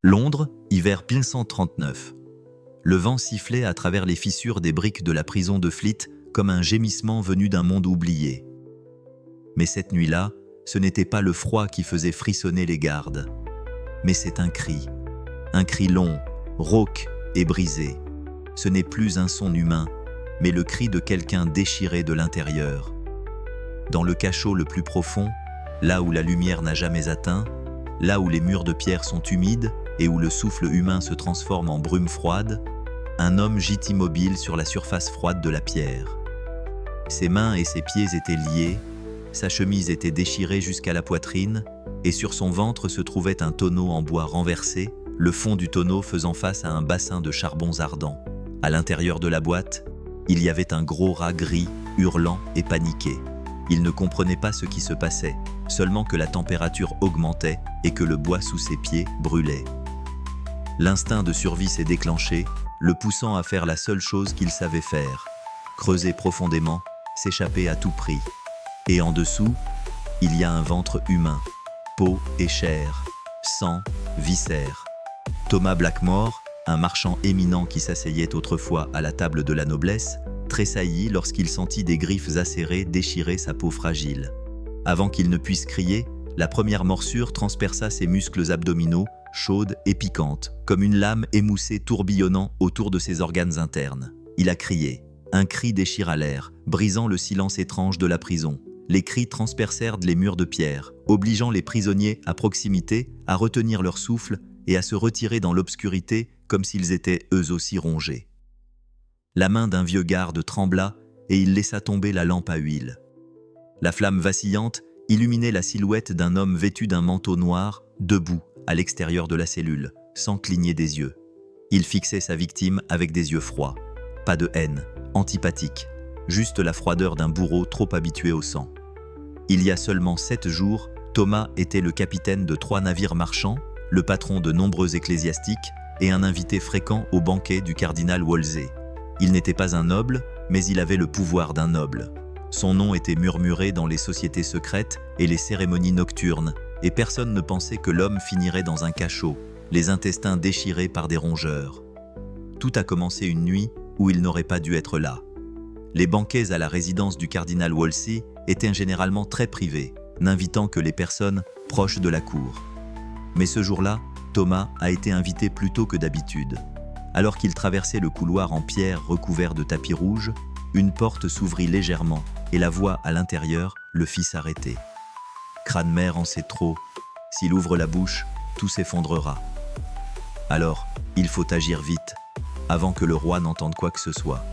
Londres, hiver 1539. Le vent sifflait à travers les fissures des briques de la prison de Fleet comme un gémissement venu d'un monde oublié. Mais cette nuit-là, ce n'était pas le froid qui faisait frissonner les gardes. Mais c'est un cri long, rauque et brisé. Ce n'est plus un son humain, mais le cri de quelqu'un déchiré de l'intérieur. Dans le cachot le plus profond, là où la lumière n'a jamais atteint, là où les murs de pierre sont humides et où le souffle humain se transforme en brume froide, un homme gît immobile sur la surface froide de la pierre. Ses mains et ses pieds étaient liés, sa chemise était déchirée jusqu'à la poitrine, et sur son ventre se trouvait un tonneau en bois renversé, le fond du tonneau faisant face à un bassin de charbons ardents. À l'intérieur de la boîte, il y avait un gros rat gris, hurlant et paniqué. Il ne comprenait pas ce qui se passait, seulement que la température augmentait et que le bois sous ses pieds brûlait. L'instinct de survie s'est déclenché, le poussant à faire la seule chose qu'il savait faire, creuser profondément, s'échapper à tout prix. Et en dessous, il y a un ventre humain, peau et chair, sang, viscères. Thomas Blackmore, un marchand éminent qui s'asseyait autrefois à la table de la noblesse, tressaillit lorsqu'il sentit des griffes acérées déchirer sa peau fragile. Avant qu'il ne puisse crier, la première morsure transperça ses muscles abdominaux, chaudes et piquantes, comme une lame émoussée tourbillonnant autour de ses organes internes. Il a crié. Un cri déchira l'air, brisant le silence étrange de la prison. Les cris transpercèrent les murs de pierre, obligeant les prisonniers à proximité à retenir leur souffle et à se retirer dans l'obscurité comme s'ils étaient eux aussi rongés. La main d'un vieux garde trembla et il laissa tomber la lampe à huile. La flamme vacillante illuminait la silhouette d'un homme vêtu d'un manteau noir, debout, à l'extérieur de la cellule, sans cligner des yeux. Il fixait sa victime avec des yeux froids. Pas de haine, antipathique, juste la froideur d'un bourreau trop habitué au sang. Il y a seulement 7 jours, Thomas était le capitaine de 3 navires marchands, le patron de nombreux ecclésiastiques et un invité fréquent au banquet du cardinal Wolsey. Il n'était pas un noble, mais il avait le pouvoir d'un noble. Son nom était murmuré dans les sociétés secrètes et les cérémonies nocturnes, et personne ne pensait que l'homme finirait dans un cachot, les intestins déchirés par des rongeurs. Tout a commencé une nuit où il n'aurait pas dû être là. Les banquets à la résidence du cardinal Wolsey étaient généralement très privés, n'invitant que les personnes proches de la cour. Mais ce jour-là, Thomas a été invité plus tôt que d'habitude. Alors qu'il traversait le couloir en pierre recouvert de tapis rouge, une porte s'ouvrit légèrement et la voix à l'intérieur le fit s'arrêter. Cranmer en sait trop. S'il ouvre la bouche, tout s'effondrera. Alors, il faut agir vite, avant que le roi n'entende quoi que ce soit.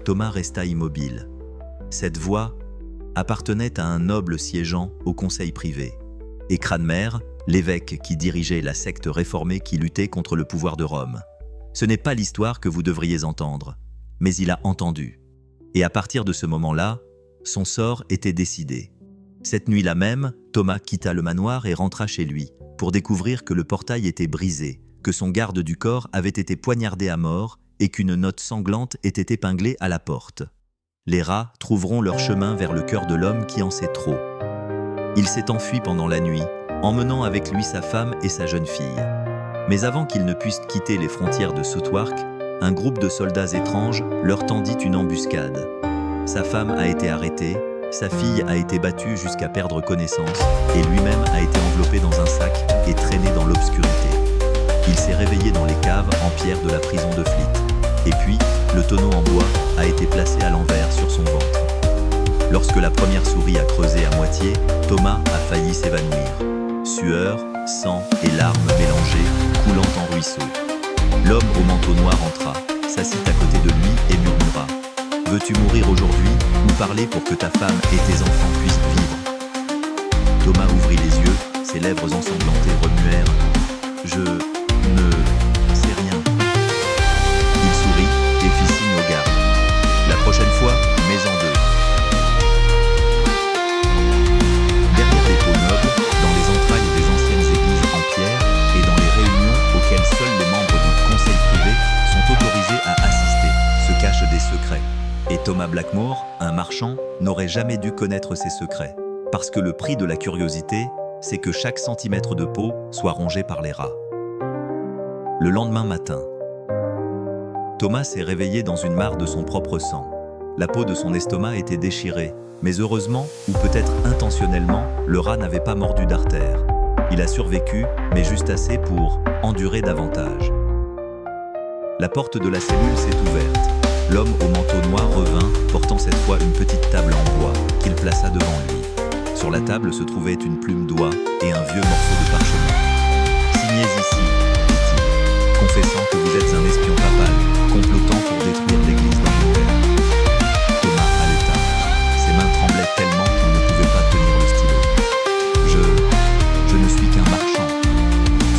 Thomas resta immobile. Cette voix appartenait à un noble siégeant au conseil privé. Et Cranmer, l'évêque qui dirigeait la secte réformée qui luttait contre le pouvoir de Rome. Ce n'est pas l'histoire que vous devriez entendre, mais il a entendu. Et à partir de ce moment-là, son sort était décidé. Cette nuit-là même, Thomas quitta le manoir et rentra chez lui, pour découvrir que le portail était brisé, que son garde du corps avait été poignardé à mort et qu'une note sanglante était épinglée à la porte. Les rats trouveront leur chemin vers le cœur de l'homme qui en sait trop. Il s'est enfui pendant la nuit, emmenant avec lui sa femme et sa jeune fille. Mais avant qu'ils ne puissent quitter les frontières de Southwark, un groupe de soldats étranges leur tendit une embuscade. Sa femme a été arrêtée, sa fille a été battue jusqu'à perdre connaissance et lui-même a été enveloppé dans un sac et traîné dans l'obscurité. Il s'est réveillé dans les caves en pierre de la prison de Fleet. Et puis, le tonneau en bois a été placé à l'envers sur son ventre. Lorsque la première souris a creusé à moitié, Thomas a failli s'évanouir. Sueur, sang et larmes mélangées, coulant en ruisseaux. L'homme au manteau noir entra, s'assit à côté de lui et murmura « Veux-tu mourir aujourd'hui ou parler pour que ta femme et tes enfants puissent vivre ?» Thomas ouvrit les yeux, ses lèvres ensanglantées remuèrent « Je ne sais rien. » Il sourit et fit signe au garde. « La prochaine fois, mets-en 2. » Derrière les peaux nobles, dans les entrailles des anciennes églises en pierre et dans les réunions auxquelles seuls les membres du conseil privé sont autorisés à assister, se cachent des secrets. Et Thomas Blackmore, un marchand, n'aurait jamais dû connaître ces secrets, parce que le prix de la curiosité c'est que chaque centimètre de peau soit rongé par les rats. Le lendemain matin, Thomas s'est réveillé dans une mare de son propre sang. La peau de son estomac était déchirée, mais heureusement, ou peut-être intentionnellement, le rat n'avait pas mordu d'artère. Il a survécu, mais juste assez pour endurer davantage. La porte de la cellule s'est ouverte. L'homme au manteau noir revint, portant cette fois une petite table en bois qu'il plaça devant lui. Sur la table se trouvait une plume d'oie et un vieux morceau de parchemin. « Signez ici », dit-il, confessant que vous êtes un espion papal, complotant pour détruire l'église d'Angleterre. Thomas haleta. Ses mains tremblaient tellement qu'il ne pouvait pas tenir le stylo. Je ne suis qu'un marchand.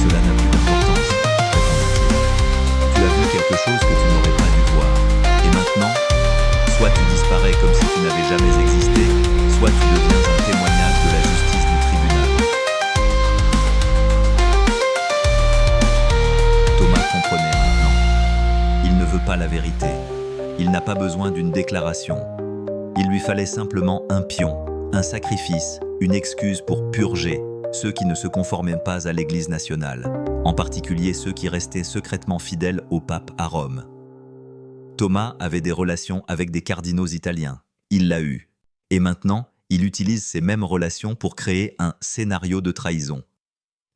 Cela n'a plus d'importance, répondit-il. Tu as vu quelque chose que tu n'aurais pas dû voir. Et maintenant, soit tu disparais comme si tu n'avais jamais existé, soit tu deviens un témoignage de la justice du tribunal. Thomas comprenait maintenant. Il ne veut pas la vérité. Il n'a pas besoin d'une déclaration. Il lui fallait simplement un pion, un sacrifice, une excuse pour purger ceux qui ne se conformaient pas à l'Église nationale, en particulier ceux qui restaient secrètement fidèles au pape à Rome. Thomas avait des relations avec des cardinaux italiens. Il l'a eu. Et maintenant, il utilise ces mêmes relations pour créer un scénario de trahison.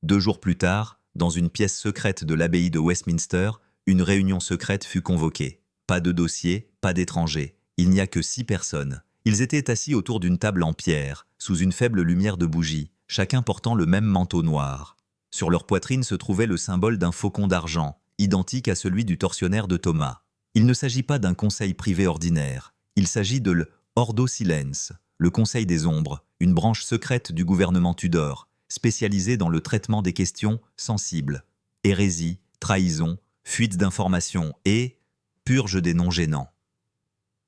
2 jours plus tard, dans une pièce secrète de l'abbaye de Westminster, une réunion secrète fut convoquée. Pas de dossier, pas d'étrangers. Il n'y a que 6 personnes. Ils étaient assis autour d'une table en pierre, sous une faible lumière de bougie, chacun portant le même manteau noir. Sur leur poitrine se trouvait le symbole d'un faucon d'argent, identique à celui du tortionnaire de Thomas. Il ne s'agit pas d'un conseil privé ordinaire. Il s'agit de l'Ordo Silence, le Conseil des Ombres, une branche secrète du gouvernement Tudor, spécialisée dans le traitement des questions sensibles. Hérésie, trahison, fuite d'informations et purge des noms gênants.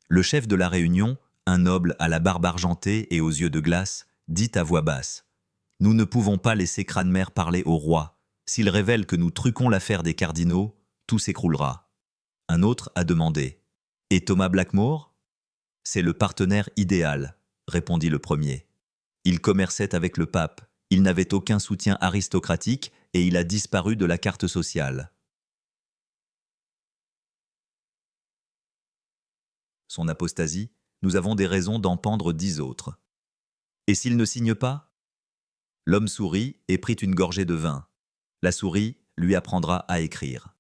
Le chef de la réunion, un noble à la barbe argentée et aux yeux de glace, dit à voix basse « Nous ne pouvons pas laisser Cranmer parler au roi. S'il révèle que nous truquons l'affaire des cardinaux, tout s'écroulera. » Un autre a demandé « Et Thomas Blackmore ?»« C'est le partenaire idéal, » répondit le premier. Il commerçait avec le pape, il n'avait aucun soutien aristocratique et il a disparu de la carte sociale. Son apostasie, nous avons des raisons d'en pendre 10 autres. Et s'il ne signe pas ? L'homme sourit et prit une gorgée de vin. La souris lui apprendra à écrire.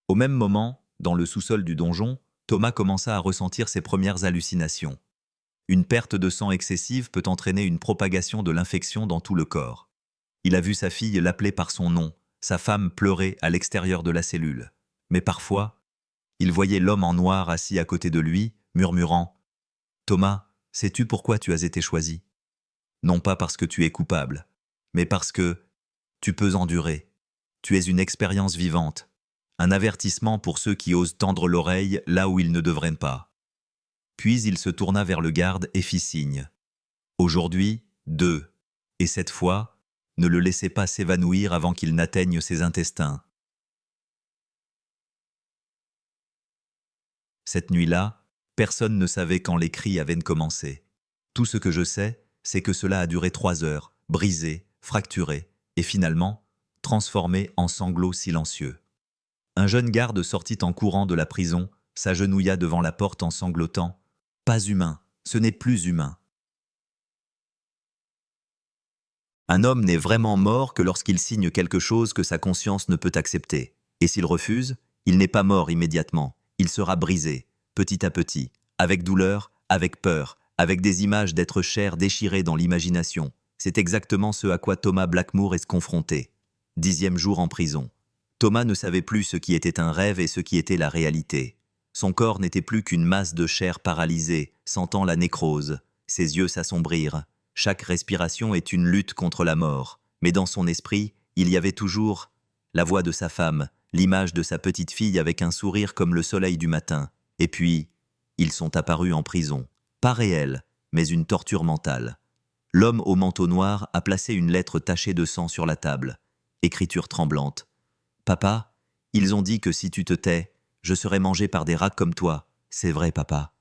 Au même moment, dans le sous-sol du donjon, Thomas commença à ressentir ses premières hallucinations. Une perte de sang excessive peut entraîner une propagation de l'infection dans tout le corps. Il a vu sa fille l'appeler par son nom, sa femme pleurer à l'extérieur de la cellule. Mais parfois, il voyait l'homme en noir assis à côté de lui, murmurant « Thomas, sais-tu pourquoi tu as été choisi ? Non pas parce que tu es coupable, mais parce que tu peux endurer. Tu es une expérience vivante, un avertissement pour ceux qui osent tendre l'oreille là où ils ne devraient pas. » Puis il se tourna vers le garde et fit signe. « Aujourd'hui, 2. Et cette fois, ne le laissez pas s'évanouir avant qu'il n'atteigne ses intestins. » Cette nuit-là, personne ne savait quand les cris avaient commencé. Tout ce que je sais, c'est que cela a duré 3 heures, brisé, fracturé, et finalement, transformé en sanglots silencieux. Un jeune garde sortit en courant de la prison, s'agenouilla devant la porte en sanglotant. « Pas humain, ce n'est plus humain. » Un homme n'est vraiment mort que lorsqu'il signe quelque chose que sa conscience ne peut accepter. Et s'il refuse, il n'est pas mort immédiatement. Il sera brisé, petit à petit, avec douleur, avec peur, avec des images d'êtres chers déchirées dans l'imagination. C'est exactement ce à quoi Thomas Blackmore est confronté. 10e jour en prison. Thomas ne savait plus ce qui était un rêve et ce qui était la réalité. Son corps n'était plus qu'une masse de chair paralysée, sentant la nécrose. Ses yeux s'assombrirent. Chaque respiration est une lutte contre la mort. Mais dans son esprit, il y avait toujours la voix de sa femme, l'image de sa petite fille avec un sourire comme le soleil du matin. Et puis, ils sont apparus en prison. Pas réels, mais une torture mentale. L'homme au manteau noir a placé une lettre tachée de sang sur la table. Écriture tremblante. « Papa, ils ont dit que si tu te tais, je serai mangé par des rats comme toi. C'est vrai, papa. »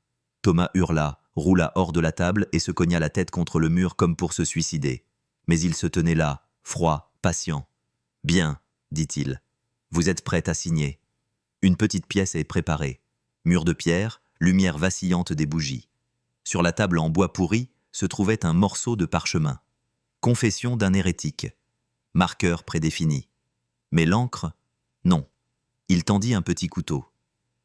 Thomas hurla, roula hors de la table et se cogna la tête contre le mur comme pour se suicider. Mais il se tenait là, froid, patient. « Bien, dit-il. Vous êtes prête à signer. Une petite pièce est préparée. Mur de pierre, lumière vacillante des bougies. Sur la table en bois pourri se trouvait un morceau de parchemin. Confession d'un hérétique. Marqueur prédéfini. Mais l'encre, non. Il tendit un petit couteau.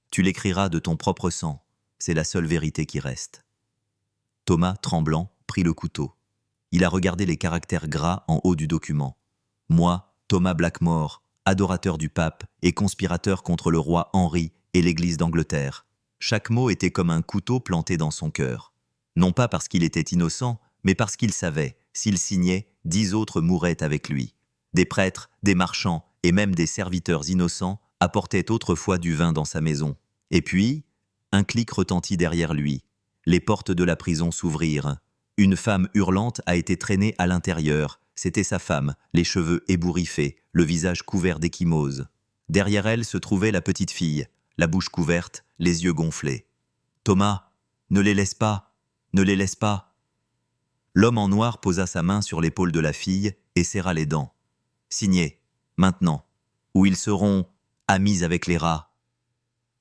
Tu l'écriras de ton propre sang. C'est la seule vérité qui reste. Thomas, tremblant, prit le couteau. Il a regardé les caractères gras en haut du document. Moi, Thomas Blackmore, adorateur du pape et conspirateur contre le roi Henri et l'Église d'Angleterre. Chaque mot était comme un couteau planté dans son cœur. Non pas parce qu'il était innocent, mais parce qu'il savait, s'il signait, 10 autres mourraient avec lui. Des prêtres, des marchands et même des serviteurs innocents apportaient autrefois du vin dans sa maison. Et puis, un clic retentit derrière lui. Les portes de la prison s'ouvrirent. Une femme hurlante a été traînée à l'intérieur. C'était sa femme, les cheveux ébouriffés, le visage couvert d'échymoses. Derrière elle se trouvait la petite fille, la bouche couverte, les yeux gonflés. « Thomas, ne les laisse pas, ne les laisse pas !» L'homme en noir posa sa main sur l'épaule de la fille et serra les dents. « Signez, maintenant, ou ils seront amis avec les rats. »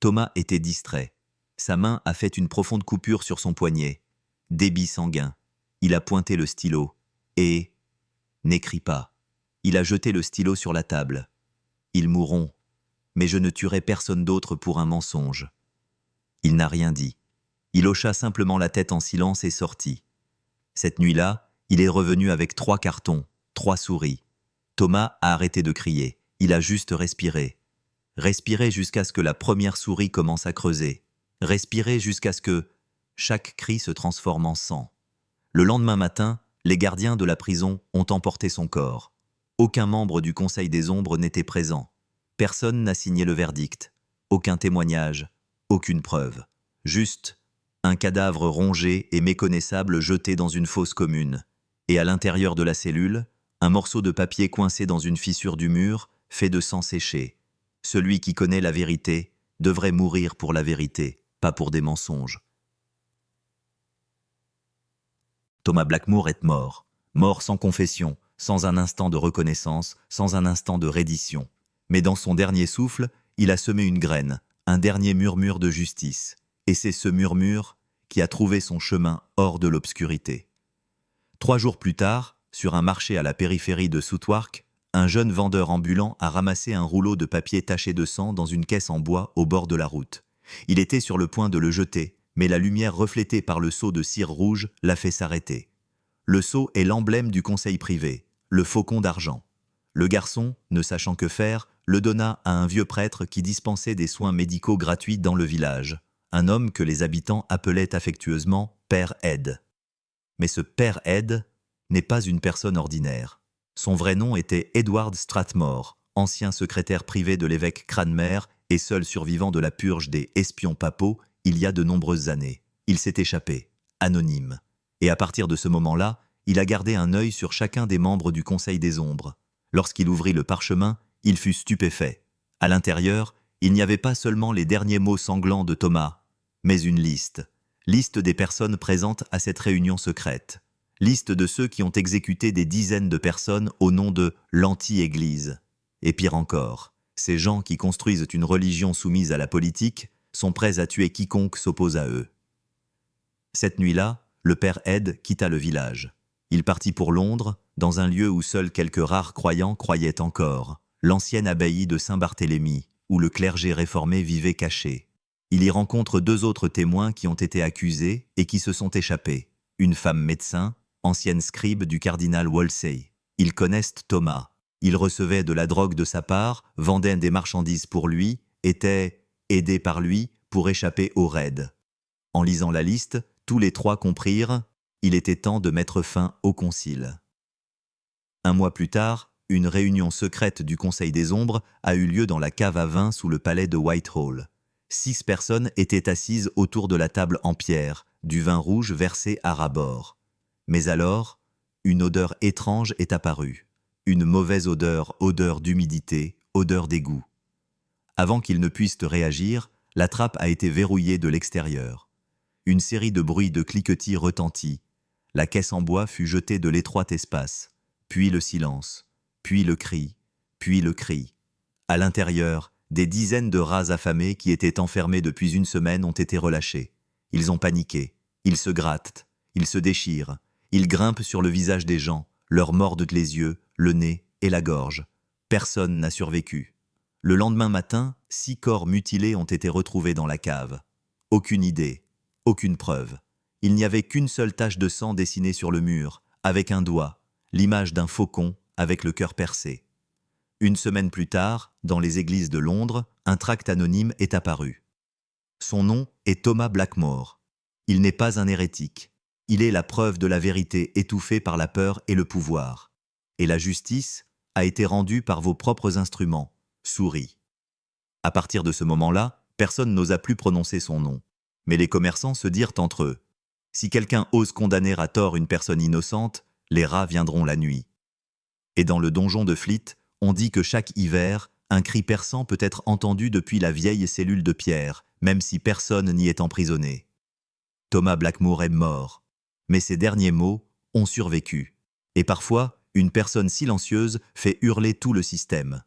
Thomas était distrait. Sa main a fait une profonde coupure sur son poignet. Débit sanguin. Il a pointé le stylo. Et... n'écris pas. Il a jeté le stylo sur la table. Ils mourront, mais je ne tuerai personne d'autre pour un mensonge. Il n'a rien dit. Il hocha simplement la tête en silence et sortit. Cette nuit-là, il est revenu avec 3 cartons, 3 souris. Thomas a arrêté de crier. Il a juste respiré. Respiré jusqu'à ce que la première souris commence à creuser. Respiré jusqu'à ce que chaque cri se transforme en sang. Le lendemain matin, les gardiens de la prison ont emporté son corps. Aucun membre du Conseil des Ombres n'était présent. Personne n'a signé le verdict. Aucun témoignage, aucune preuve. Juste un cadavre rongé et méconnaissable jeté dans une fosse commune. Et à l'intérieur de la cellule, un morceau de papier coincé dans une fissure du mur, fait de sang séché. Celui qui connaît la vérité devrait mourir pour la vérité, pas pour des mensonges. Thomas Blackmore est mort. Mort sans confession, sans un instant de reconnaissance, sans un instant de reddition. Mais dans son dernier souffle, il a semé une graine, un dernier murmure de justice. Et c'est ce murmure qui a trouvé son chemin hors de l'obscurité. 3 jours plus tard, sur un marché à la périphérie de Southwark, un jeune vendeur ambulant a ramassé un rouleau de papier taché de sang dans une caisse en bois au bord de la route. Il était sur le point de le jeter, mais la lumière reflétée par le sceau de cire rouge l'a fait s'arrêter. Le sceau est l'emblème du conseil privé, le faucon d'argent. Le garçon, ne sachant que faire, le donna à un vieux prêtre qui dispensait des soins médicaux gratuits dans le village, un homme que les habitants appelaient affectueusement Père Ed. Mais ce Père Ed n'est pas une personne ordinaire. Son vrai nom était Edward Strathmore, ancien secrétaire privé de l'évêque Cranmer et seul survivant de la purge des espions papaux il y a de nombreuses années. Il s'est échappé, anonyme. Et à partir de ce moment-là, il a gardé un œil sur chacun des membres du Conseil des Ombres. Lorsqu'il ouvrit le parchemin, il fut stupéfait. À l'intérieur, il n'y avait pas seulement les derniers mots sanglants de Thomas, mais une liste. Liste des personnes présentes à cette réunion secrète. Liste de ceux qui ont exécuté des dizaines de personnes au nom de l'anti-Église. Et pire encore, ces gens qui construisent une religion soumise à la politique sont prêts à tuer quiconque s'oppose à eux. Cette nuit-là, le père Ed quitta le village. Il partit pour Londres, dans un lieu où seuls quelques rares croyants croyaient encore, l'ancienne abbaye de Saint-Barthélemy, où le clergé réformé vivait caché. Il y rencontre 2 autres témoins qui ont été accusés et qui se sont échappés. Une femme médecin, ancienne scribe du cardinal Wolsey. Ils connaissent Thomas. Ils recevaient de la drogue de sa part, vendaient des marchandises pour lui, étaient aidés par lui pour échapper au raid. En lisant la liste, tous les 3 comprirent, il était temps de mettre fin au concile. 1 mois plus tard, une réunion secrète du Conseil des Ombres a eu lieu dans la cave à vin sous le palais de Whitehall. 6 personnes étaient assises autour de la table en pierre, du vin rouge versé à ras-bord. Mais alors, une odeur étrange est apparue. Une mauvaise odeur, odeur d'humidité, odeur d'égout. Avant qu'ils ne puissent réagir, la trappe a été verrouillée de l'extérieur. Une série de bruits de cliquetis retentit. La caisse en bois fut jetée de l'étroit espace. Puis le silence. Puis le cri. Puis le cri. À l'intérieur, des dizaines de rats affamés qui étaient enfermés depuis une semaine ont été relâchés. Ils ont paniqué. Ils se grattent. Ils se déchirent. Ils grimpent sur le visage des gens, leur mordent les yeux, le nez et la gorge. Personne n'a survécu. Le lendemain matin, 6 corps mutilés ont été retrouvés dans la cave. Aucune idée, aucune preuve. Il n'y avait qu'une seule tache de sang dessinée sur le mur, avec un doigt, l'image d'un faucon avec le cœur percé. Une semaine plus tard, dans les églises de Londres, un tract anonyme est apparu. Son nom est Thomas Blackmore. Il n'est pas un hérétique. Il est la preuve de la vérité étouffée par la peur et le pouvoir. Et la justice a été rendue par vos propres instruments, souris. À partir de ce moment-là, personne n'osa plus prononcer son nom. Mais les commerçants se dirent entre eux. Si quelqu'un ose condamner à tort une personne innocente, les rats viendront la nuit. Et dans le donjon de Fleet, on dit que chaque hiver, un cri perçant peut être entendu depuis la vieille cellule de pierre, même si personne n'y est emprisonné. Thomas Blackmore est mort, mais ses derniers mots ont survécu. Et parfois, une personne silencieuse fait hurler tout le système.